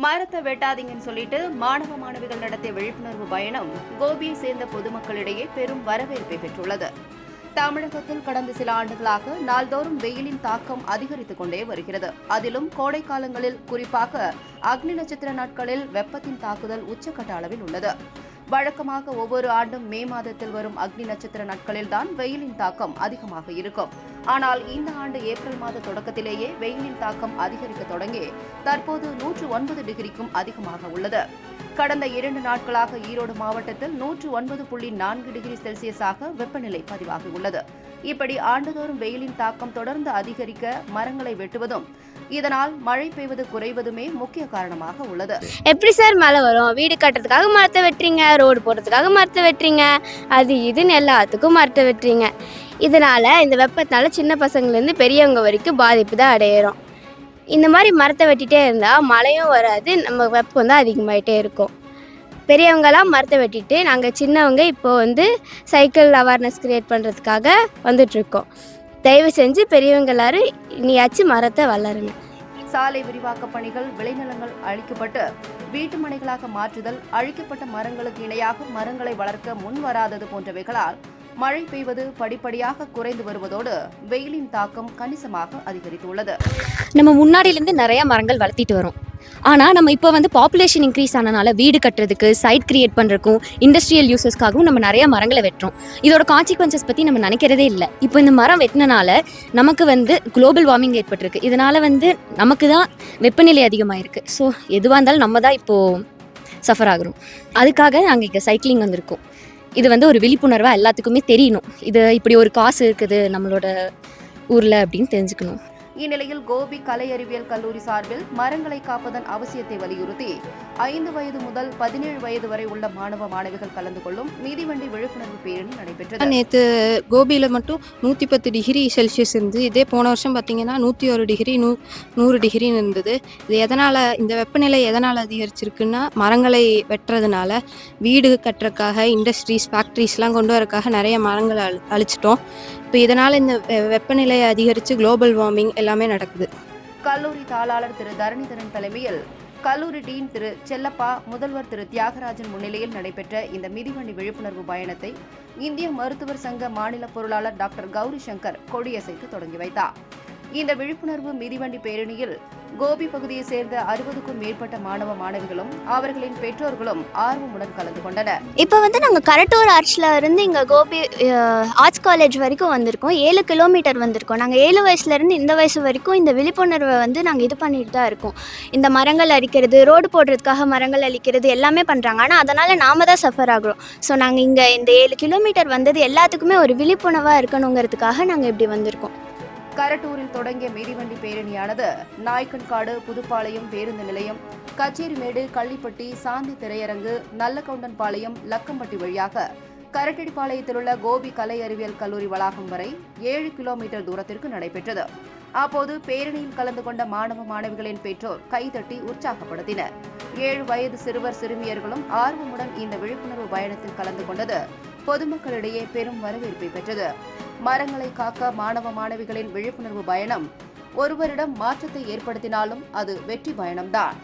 மரத்தை வெட்டாதீங்கன்னு சொல்லிட்டு மாணவ மாணவிகள் நடத்திய விழிப்புணர்வு பயணம் கோபியை சேர்ந்த பொதுமக்களிடையே பெரும் வரவேற்பை பெற்றுள்ளது. தமிழகத்தில் கடந்த சில ஆண்டுகளாக நாள்தோறும் வெயிலின் தாக்கம் அதிகரித்துக் கொண்டே வருகிறது. அதிலும் கோடை காலங்களில், குறிப்பாக அக்னி நட்சத்திர நாட்களில் வெப்பத்தின் தாக்குதல் உச்சக்கட்ட அளவில் உள்ளது. வழக்கமாக ஒவ்வொரு ஆண்டும் மே மாதத்தில் வரும் அக்னி நட்சத்திர நாட்களில்தான் வெயிலின் தாக்கம் அதிகமாக இருக்கும். ஆனால் இந்த ஆண்டு ஏப்ரல் மாத தொடக்கத்திலேயே வெயிலின் தாக்கம் அதிகரிக்க தொடங்கி தற்போது 109 டிகிரிக்கும் அதிகமாக உள்ளது. கடந்த 2 நாட்களாக ஈரோடு மாவட்டத்தில் 109.4 டிகிரி செல்சியஸாக வெப்பநிலை பதிவாகியுள்ளது. இப்படி ஆண்டுதோறும் வெயிலின் தாக்கம் தொடர்ந்து அதிகரிக்க மரங்களை வெட்டுவதும், இதனால் மழை பெய்வது குறைவதுமே முக்கிய காரணமாக உள்ளது. எப்படி சார் மழை வரும்? வீடு கட்டுறதுக்காக மரத்தை வெட்டுறீங்க, ரோடு போடுறதுக்காக மரத்தை வெட்டுறீங்க, அது இதுன்னு எல்லாத்துக்கும் மரத்தை வெட்டுறீங்க. இதனால இந்த வெப்பத்தினால சின்ன பசங்கள்லேருந்து பெரியவங்க வரைக்கும் பாதிப்பு தான் அடையிறோம். இந்த மாதிரி மரத்தை வெட்டிகிட்டே இருந்தால் மழையும் வராது, நம்ம வெப்பம் தான் அதிகமாகிட்டே இருக்கும். பெரியவங்களாம் மரத்தை வெட்டிட்டு நாங்கள் சின்னவங்க இப்போ சைக்கிள் அவேர்னஸ் கிரியேட் பண்ணுறதுக்காக வந்துட்ருக்கோம். தயவு செஞ்சு பெரியவங்க எல்லாரும் இனியாச்சும் மரத்தை வளருங்க. சாலை விரிவாக்க பணிகள், விளைநிலங்கள் அழிக்கப்பட்டு வீட்டு மனைகளாக மாற்றுதல், அழிக்கப்பட்ட மரங்களுக்கு இணையாக மரங்களை வளர்க்க முன் வராதது போன்றவைகளால் மழை பெய்வது படிப்படியாக குறைந்து வருவதோடு வெயிலின் தாக்கம் கணிசமாக அதிகரித்துள்ளது. நம்ம முன்னாடியிலேருந்து நிறைய மரங்கள் வளர்த்திட்டு வரோம். ஆனால் நம்ம இப்போ பாப்புலேஷன் இன்க்ரீஸ் ஆனனால வீடு கட்டுறதுக்கு, சைட் கிரியேட் பண்ணுறதுக்கும், இண்டஸ்ட்ரியல் யூசஸ்க்காகவும் நம்ம நிறைய மரங்களை வெட்டுறோம். இதோட கான்சிக்வன்சஸ் பற்றி நம்ம நினைக்கிறதே இல்லை. இப்போ இந்த மரம் வெட்டினால நமக்கு குளோபல் வார்மிங் ஏற்பட்டிருக்கு. இதனால் நமக்கு தான் வெப்பநிலை அதிகமாகிருக்கு. ஸோ எதுவாக இருந்தாலும் நம்ம தான் இப்போது சஃபர் ஆகிறோம். அதுக்காக நாங்கள் இங்கே சைக்கிளிங் வந்திருக்கோம். இது ஒரு விழிப்புணர்வாக எல்லாத்துக்குமே தெரியணும். இது இப்படி ஒரு காசு இருக்குது நம்மளோட ஊரில் அப்படின்னு தெரிஞ்சுக்கணும். இந்நிலையில் கோபி கலை அறிவியல் கல்லூரி சார்பில் மரங்களை காப்பதன் அவசியத்தை வலியுறுத்தி 5 வயது முதல் 17 வயது வரை உள்ள மாணவ மாணவிகள் கலந்து கொள்ளும் மிதிவண்டி விழிப்புணர்வு பேரணி நடைபெற்றது. நேற்று கோபியில் மட்டும் 110 டிகிரி செல்சியஸ் இருந்தது. இதே போன வருஷம் பார்த்தீங்கன்னா 101 டிகிரி 100 டிகிரின்னு இருந்தது. இது எதனால், இந்த வெப்பநிலை எதனால் அதிகரிச்சிருக்குன்னா மரங்களை வெட்டுறதுனால. வீடு கட்டுறதுக்காக, இண்டஸ்ட்ரீஸ், ஃபேக்ட்ரிஸ்லாம் கொண்டு வரதுக்காக நிறைய மரங்களை அழிச்சிட்டோம். இப்போ இதனால் இந்த வெப்பநிலை அதிகரித்து குளோபல் வார்மிங் எல்லாமே நடக்குது. கல்லூரி தாளாளர் திரு தரணிதரன் தலைமையில், கல்லூரி டீன் திரு செல்லப்பா, முதல்வர் திரு தியாகராஜன் முன்னிலையில் நடைபெற்ற இந்த மிதிவண்டி விழிப்புணர்வு பயணத்தை இந்திய மருத்துவர் சங்க மாநில பொருளாளர் டாக்டர் கௌரி சங்கர் கொடியசைத்து தொடங்கி வைத்தார். இந்த விழிப்புணர்வு மிதிவண்டி பேரணியில் கோபி பகுதியை சேர்ந்த 60க்கும் மேற்பட்ட மாணவ மாணவிகளும் அவர்களின் பெற்றோர்களும் ஆர்வமுடன் கலந்து கொண்டனர். இப்போ நாங்கள் கரட்டூர் ஆர்ட்ஸில் இருந்து இங்கே கோபி ஆர்ட்ஸ் காலேஜ் வரைக்கும் வந்திருக்கோம். 7 கிலோமீட்டர் வந்திருக்கோம். நாங்கள் 7 வயசுலேருந்து இந்த வயசு வரைக்கும் இந்த விழிப்புணர்வை நாங்கள் இது பண்ணிட்டு தான் இருக்கோம். இந்த மரங்கள் அழிக்கிறது, ரோடு போடுறதுக்காக மரங்கள் அழிக்கிறது எல்லாமே பண்ணுறாங்க. ஆனால் அதனால் நாம தான் சஃபர் ஆகிறோம். ஸோ நாங்கள் இங்கே இந்த 7 கிலோமீட்டர் வந்தது எல்லாத்துக்குமே ஒரு விழிப்புணர்வாக இருக்கணுங்கிறதுக்காக நாங்கள் இப்படி வந்திருக்கோம். கரட்டூரில் தொடங்கிய மிதிவண்டி பேரணியானது நாய்க்கன்காடு, புதுப்பாளையம் பேருந்து நிலையம், கச்சேரிமேடு, கள்ளிப்பட்டி, சாந்தி திரையரங்கு, நல்லகவுண்டன்பாளையம், லக்கம்பட்டி வழியாக கரட்டடிப்பாளையத்தில் உள்ள கோபி கலை அறிவியல் கல்லூரி வளாகம் வரை 7 கிலோமீட்டர் தூரத்திற்கு நடைபெற்றது. அப்போது பேரணியில் கலந்து கொண்ட மாணவ மாணவிகளின் பெற்றோர் கைதட்டி உற்சாகப்படுத்தினர். 7 வயது சிறுவர் சிறுமியர்களும் ஆர்வமுடன் இந்த விழிப்புணர்வு பயணத்தில் கலந்து கொண்டது பொதுமக்களிடையே பெரும் வரவேற்பை பெற்றது. மரங்களை காக்க மாணவ மாணவிகளின் விழிப்புணர்வு பயணம் ஒருவரிடம் மாற்றத்தை ஏற்படுத்தினாலும் அது வெற்றி பயணம்தான்.